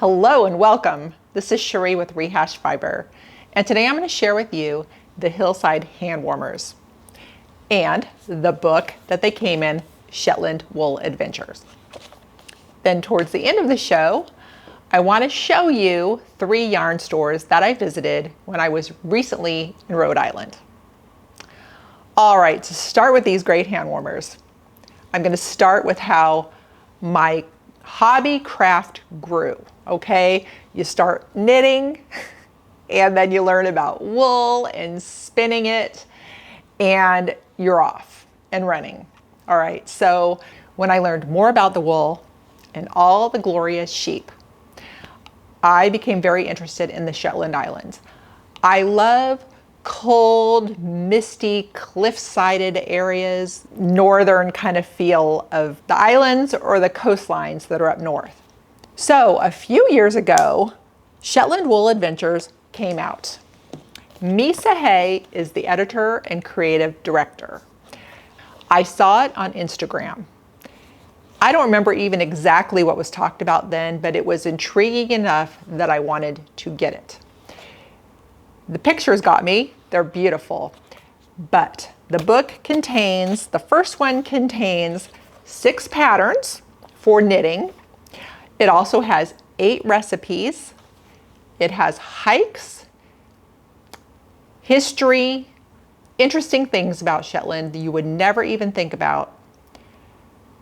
Hello and welcome. This is Cherie with Rehashfiber, and today I'm going to share with you the Hillside Handwarmers and the book that they came in, Shetland Wool Adventures. Then towards the end of the show, I want to show you 3 yarn stores that I visited when I was recently in Rhode Island. All right, to start with these great handwarmers, I'm going to start with how my hobby craft grew. Okay, you start knitting and then you learn about wool and spinning it and you're off and running. All right, so when I learned more about the wool and all the glorious sheep, I became very interested in the Shetland Islands. I love cold, misty, cliff-sided areas, northern kind of feel of the islands or the coastlines that are up north. So a few years ago, Shetland Wool Adventures came out. Misa Hay is the editor and creative director. I saw it on Instagram. I don't remember even exactly what was talked about then, but it was intriguing enough that I wanted to get it. The pictures got me, they're beautiful, but the book contains, the first one contains 6 patterns for knitting. It also has 8 recipes. It has hikes, history, interesting things about Shetland you would never even think about.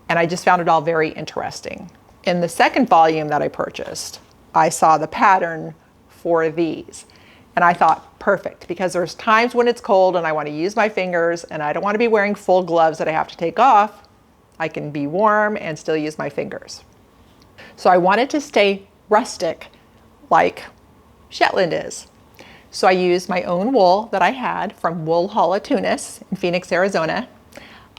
And I just found it all very interesting. In the second volume that I purchased, I saw the pattern for these. And I thought, perfect, because there's times when it's cold and I want to use my fingers and I don't want to be wearing full gloves that I have to take off. I can be warm and still use my fingers. So I wanted to stay rustic like Shetland is. So I used my own wool that I had from Wool Hall of Tunis in Phoenix, Arizona.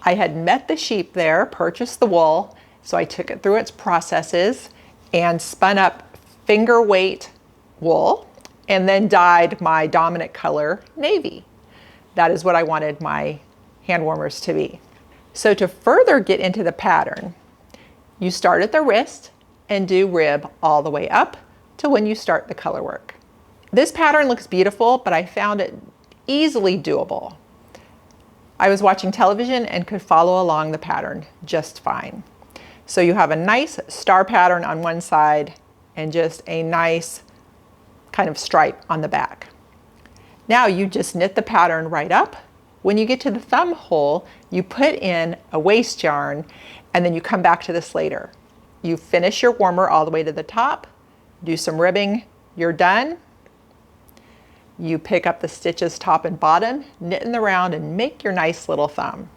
I had met the sheep there, purchased the wool, so I took it through its processes and spun up finger weight wool and then dyed my dominant color navy. That is what I wanted my handwarmers to be. So to further get into the pattern, you start at the wrist and do rib all the way up to when you start the color work. This pattern looks beautiful, but I found it easily doable. I was watching television and could follow along the pattern just fine. So you have a nice star pattern on one side and just a nice kind of stripe on the back. Now you just knit the pattern right up. When you get to the thumb hole, you put in a waste yarn and then you come back to this later. You finish your warmer all the way to the top, do some ribbing, you're done. You pick up the stitches top and bottom, knit in the round, and make your nice little thumb.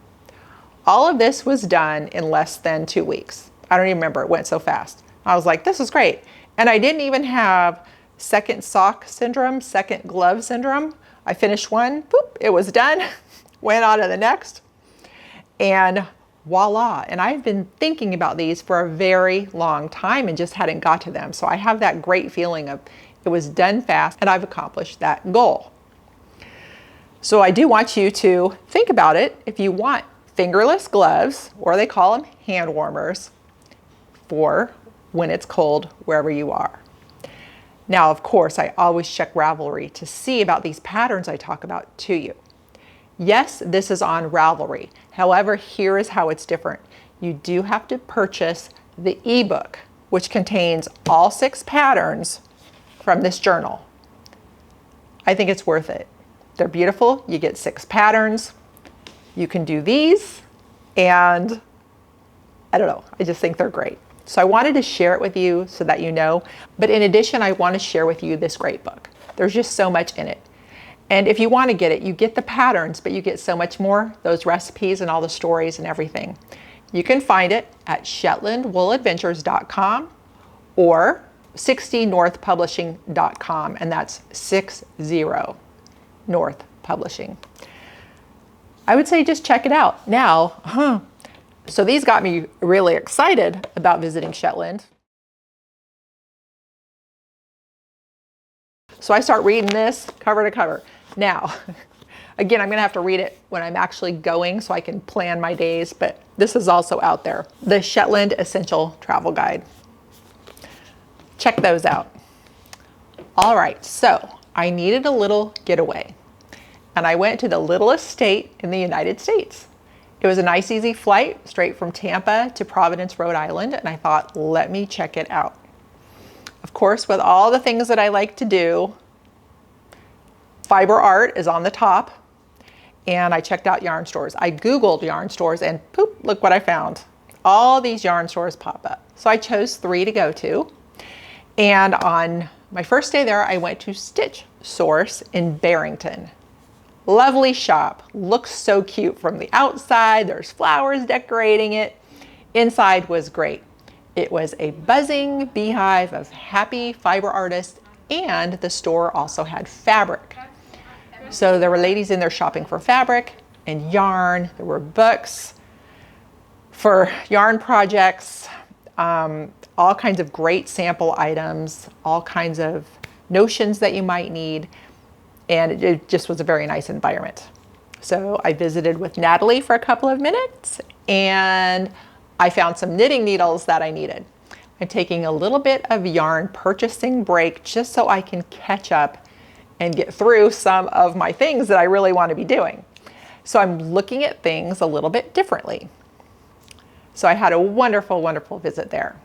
All of this was done in less than 2 weeks. I don't even remember, it went so fast. I was like, this is great. And I didn't even have second sock syndrome, second glove syndrome. I finished one, boop, it was done, went on to the next, and voila. And I've been thinking about these for a very long time and just hadn't got to them. So I have that great feeling of it was done fast and I've accomplished that goal. So I do want you to think about it. If you want fingerless gloves, or they call them hand warmers, for when it's cold wherever you are. Now, of course, I always check Ravelry to see about these patterns I talk about to you. Yes, this is on Ravelry. However, here is how it's different. You do have to purchase the ebook, which contains all 6 patterns from this journal. I think it's worth it. They're beautiful. You get 6 patterns. You can do these, and I don't know, I just think they're great. So I wanted to share it with you so that you know, but in addition, I want to share with you this great book. There's just so much in it. And if you want to get it, you get the patterns, but you get so much more, those recipes and all the stories and everything. You can find it at shetlandwooladventures.com or 60northpublishing.com, and that's 60 North Publishing. I would say just check it out. Now, so these got me really excited about visiting Shetland. So I start reading this cover to cover. Now, again, I'm gonna have to read it when I'm actually going so I can plan my days, but this is also out there. The Shetland Essential Travel Guide. check those out. All right, so I needed a little getaway, and I went to the littlest state in the United States. It was a nice, easy flight straight from Tampa to Providence, Rhode Island, and I thought, let me check it out. Of course, with all the things that I like to do, fiber art is on the top, and I checked out yarn stores. I Googled yarn stores, and poop, look what I found. All these yarn stores pop up. So I chose 3 to go to, and on my first day there, I went to Stitch Source in Barrington. Lovely shop, looks so cute from the outside. There's flowers decorating it. Inside was great. It was a buzzing beehive of happy fiber artists, and the store also had fabric. So there were ladies in there shopping for fabric and yarn. There were books for yarn projects, all kinds of great sample items, all kinds of notions that you might need. And it just was a very nice environment. So I visited with Natalie for a couple of minutes, and I found some knitting needles that I needed. I'm taking a little bit of yarn purchasing break just so I can catch up and get through some of my things that I really want to be doing. So I'm looking at things a little bit differently. So I had a wonderful, wonderful visit there.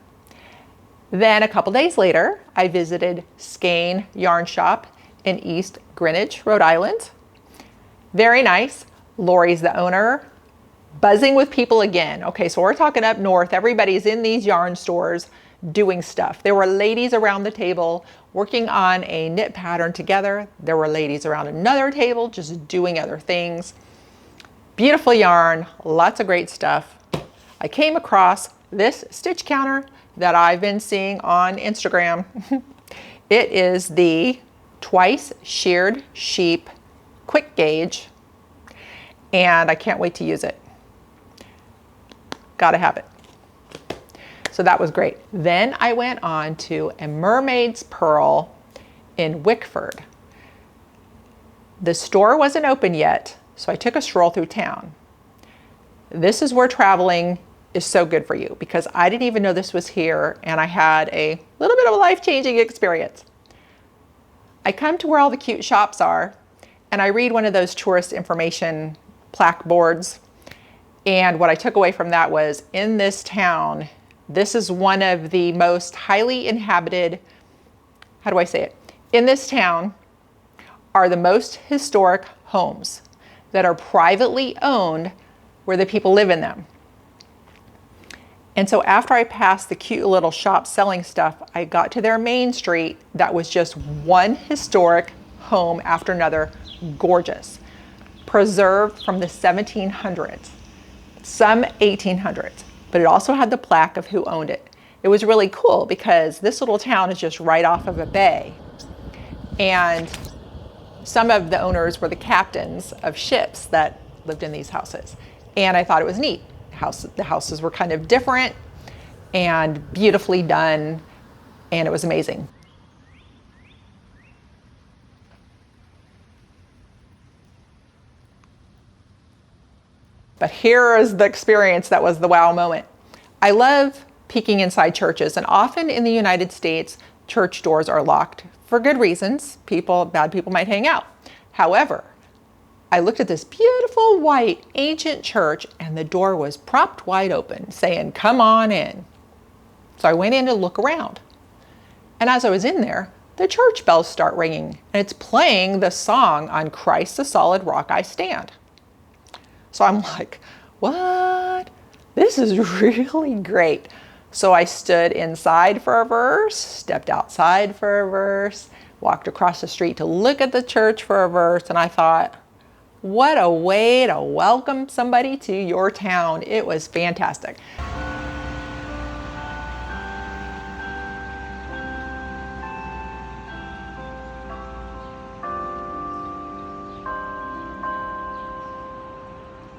Then a couple days later, I visited Skein Yarn Shop in East Greenwich, Rhode Island. Very nice. Lori's the owner. Buzzing with people again. Okay, so we're talking up north. Everybody's in these yarn stores doing stuff. There were ladies around the table working on a knit pattern together. There were ladies around another table just doing other things. Beautiful yarn, lots of great stuff. I came across this stitch counter that I've been seeing on Instagram. It is the Twice Sheared Sheep Quick Gauge, and I can't wait to use it. Gotta have it. So that was great. Then I went on to a Mermaid's Purl in Wickford. The store wasn't open yet, so I took a stroll through town. This is where traveling is so good for you, because I didn't even know this was here, and I had a little bit of a life-changing experience. I come to where all the cute shops are, and I read one of those tourist information plaque boards. And what I took away from that was, in this town, this is one of the most highly inhabited, how do I say it? In this town are the most historic homes that are privately owned, where the people live in them. And so after I passed the cute little shop selling stuff, I got to their main street that was just one historic home after another, gorgeous, preserved from the 1700s, some 1800s, but it also had the plaque of who owned it. It was really cool because this little town is just right off of a bay, and some of the owners were the captains of ships that lived in these houses. And I thought it was neat. The houses were kind of different and beautifully done, and it was amazing. But here is the experience that was the wow moment. I love peeking inside churches, and often in the United States, church doors are locked for good reasons. Bad people might hang out. However, I looked at this beautiful white ancient church, and the door was propped wide open, saying, "Come on in." So I went in to look around. And as I was in there, the church bells start ringing, and it's playing the song, "On Christ the Solid Rock I Stand." So I'm like, what? This is really great. So I stood inside for a verse, stepped outside for a verse, walked across the street to look at the church for a verse, and I thought, what a way to welcome somebody to your town. It was fantastic.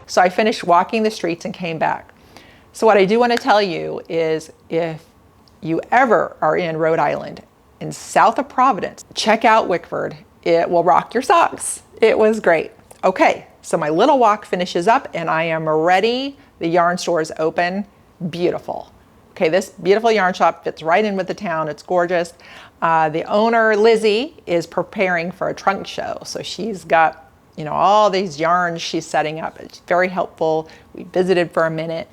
So I finished walking the streets and came back. So what I do want to tell you is, if you ever are in Rhode Island, in south of Providence, check out Wickford. It will rock your socks. It was great. Okay, so my little walk finishes up, and I am ready. The yarn store is open. Beautiful. Okay, this beautiful yarn shop fits right in with the town. It's gorgeous. The owner, Lizzie, is preparing for a trunk show. So she's got, you know, all these yarns she's setting up. It's very helpful. We visited for a minute.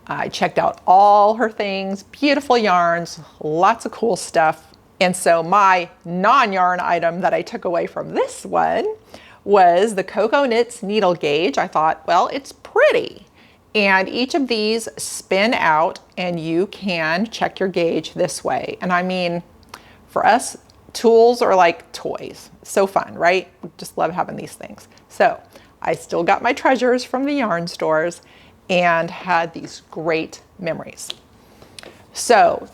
I checked out all her things, beautiful yarns, lots of cool stuff. And so my non-yarn item that I took away from this one was the Cocoa Knits needle gauge. I thought, well, it's pretty. And each of these spin out and you can check your gauge this way. And I mean, for us, tools are like toys. So fun, right? We just love having these things. So I still got my treasures from the yarn stores and had these great memories. So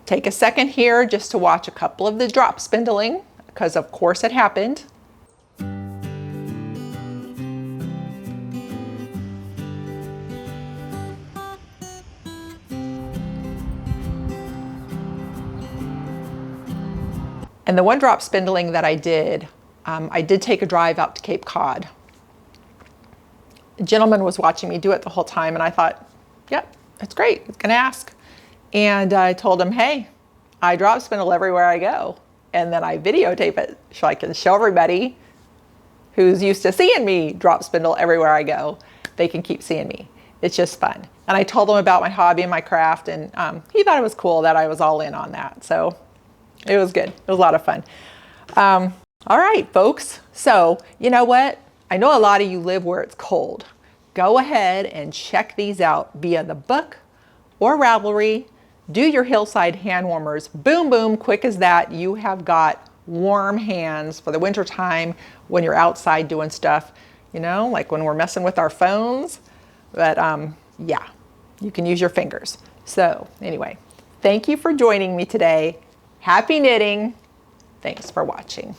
take a second here just to watch a couple of the drop spindling, because of course it happened. And the one drop spindling that I did take a drive out to Cape Cod. A gentleman was watching me do it the whole time, and I thought, yep, that's great, he's gonna ask. And I told him, hey, I drop spindle everywhere I go. And then I videotape it so I can show everybody who's used to seeing me drop spindle everywhere I go. They can keep seeing me. It's just fun. And I told him about my hobby and my craft, and he thought it was cool that I was all in on that. So it was good. It was a lot of fun. All right, folks. So you know what? I know a lot of you live where it's cold. Go ahead and check these out via the book or Ravelry. Do your Hillside Handwarmers. Boom, boom, quick as that. You have got warm hands for the winter time when you're outside doing stuff, you know, like when we're messing with our phones. But yeah, you can use your fingers. So anyway, thank you for joining me today. Happy knitting. Thanks for watching.